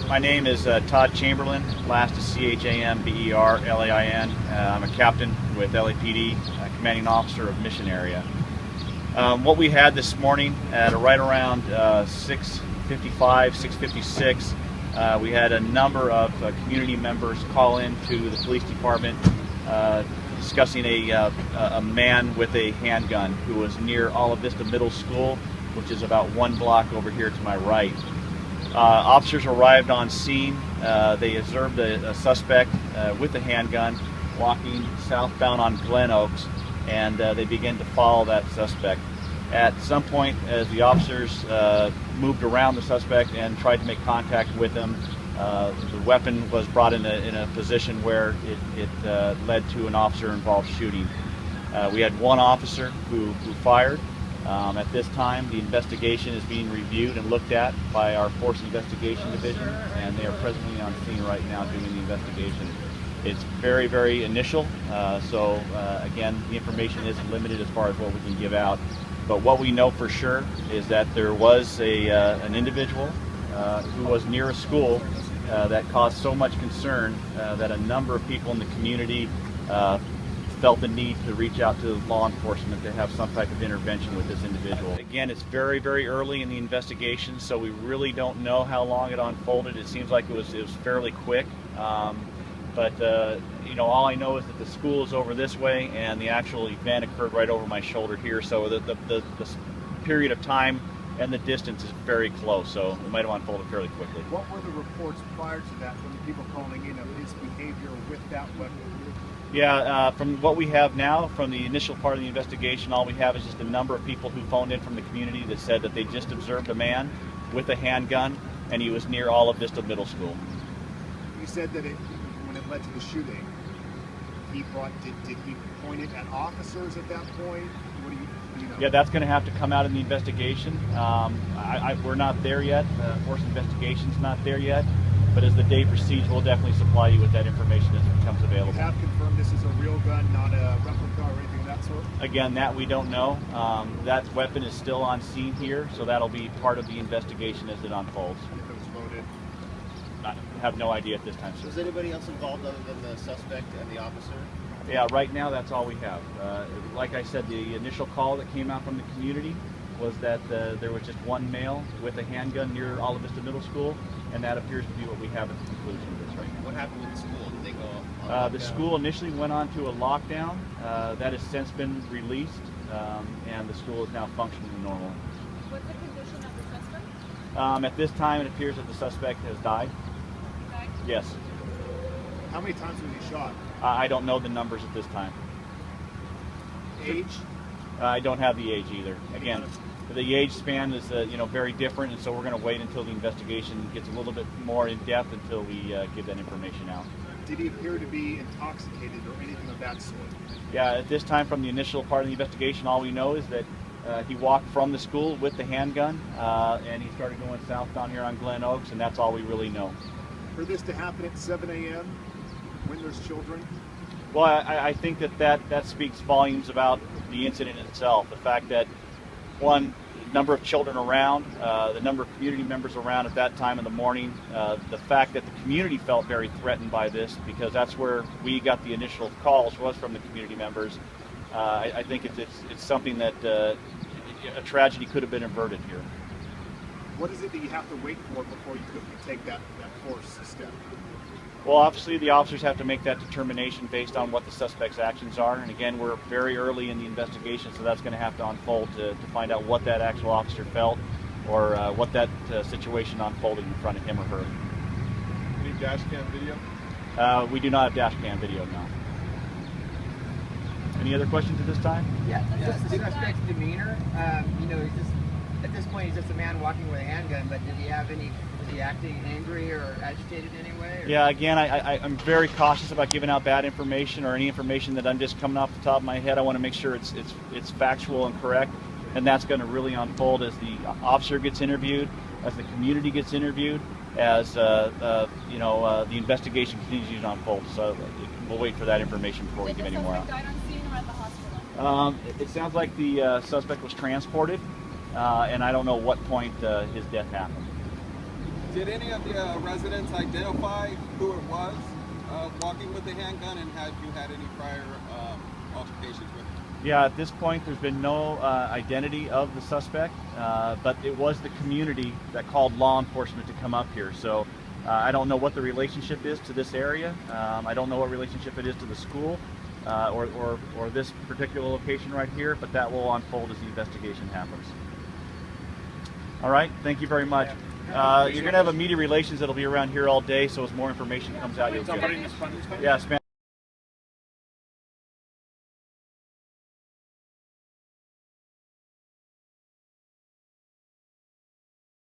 My name is Todd Chamberlain, last is Chamberlain. I'm a captain with LAPD, commanding officer of Mission Area. What we had this morning at right around 6:55, 6:56, we had a number of community members call in to the police department discussing a man with a handgun who was near Ala Vista Middle School, which is about 1 block over here to my right. Officers arrived on scene. They observed a suspect with a handgun walking southbound on Glen Oaks, and they began to follow that suspect. At some point, as the officers moved around the suspect and tried to make contact with him, the weapon was brought in a position where it led to an officer-involved shooting. We had one officer who fired. At this time, the investigation is being reviewed and looked at by our Force Investigation Division, and they are presently on scene right now doing the investigation. It's very, very initial, so again, the information is limited as far as what we can give out. But what we know for sure is that there was an individual who was near a school that caused so much concern that a number of people in the community felt the need to reach out to law enforcement to have some type of intervention with this individual. Again, it's very, very early in the investigation, so we really don't know how long it unfolded. It seems like it was fairly quick, but you know, all I know is that the school is over this way, and the actual event occurred right over my shoulder here. So the period of time and the distance is very close, so it might have unfolded fairly quickly. What were the reports prior to that from the people calling in of his behavior with that weapon? Yeah, from what we have now, from the initial part of the investigation, all we have is just a number of people who phoned in from the community that said that they just observed a man with a handgun, and he was near Ala Vista Middle School. You said that when it led to the shooting, did he point it at officers at that point? What do you know? Yeah, that's going to have to come out in the investigation. We're not there yet. Force Investigation's not there yet. But as the day proceeds, we'll definitely supply you with that information as it becomes available. You have confirmed this is a real gun, not a replica or anything of that sort? Again, that we don't know. That weapon is still on scene here, so that'll be part of the investigation as it unfolds. If it was loaded? I have no idea at this time, sir. Was anybody else involved other than the suspect and the officer? Yeah, right now that's all we have. Like I said, the initial call that came out from the community was that there was just one male with a handgun near Ala Vista Middle School, and that appears to be what we have at the conclusion of this right now. What happened with the school? Did they go on lockdown? The school initially went on to a lockdown. That has since been released, and the school is now functioning normal. What's the condition of the suspect? At this time, it appears that the suspect has died. He died? Yes. How many times was he shot? I don't know the numbers at this time. Age? I don't have the age either. Again, the age span is very different, and so we're going to wait until the investigation gets a little bit more in depth until we give that information out. Did he appear to be intoxicated or anything of that sort? Yeah, at this time, from the initial part of the investigation, all we know is that he walked from the school with the handgun, and he started going southbound here on Glen Oaks, and that's all we really know. For this to happen at 7 a.m. when there's children? Well, I think that speaks volumes about the incident itself. The fact that, one, number of children around, the number of community members around at that time in the morning, the fact that the community felt very threatened by this, because that's where we got the initial calls, was from the community members. I think it's something that a tragedy could have been averted here. What is it that you have to wait for before you could take that force step? Well, obviously the officers have to make that determination based on what the suspect's actions are, and again, we're very early in the investigation, so that's going to have to unfold to find out what that actual officer felt, or what that situation unfolded in front of him or her. Any dash cam video? We do not have dash cam video now. Any other questions at this time? Yeah, just the suspect's demeanor. At this point, he's just a man walking with a handgun, but was he acting angry or agitated in any way? Or? Yeah, again, I'm very cautious about giving out bad information or any information that I'm just coming off the top of my head. I want to make sure it's factual and correct, and that's going to really unfold as the officer gets interviewed, as the community gets interviewed, as the investigation continues to unfold. So we'll wait for that information before we give any more out. Did the suspect die on scene or at the hospital? It sounds like the suspect was transported, and I don't know what point his death happened. Did any of the residents identify who it was walking with the handgun, and have you had any prior altercations with it? Yeah, at this point there's been no identity of the suspect, but it was the community that called law enforcement to come up here. So I don't know what the relationship is to this area. I don't know what relationship it is to the school or this particular location right here, but that will unfold as the investigation happens. All right, thank you very much. You're going to have a media relations that'll be around here all day, so as more information comes out, you'll get it. Yeah, Spanish.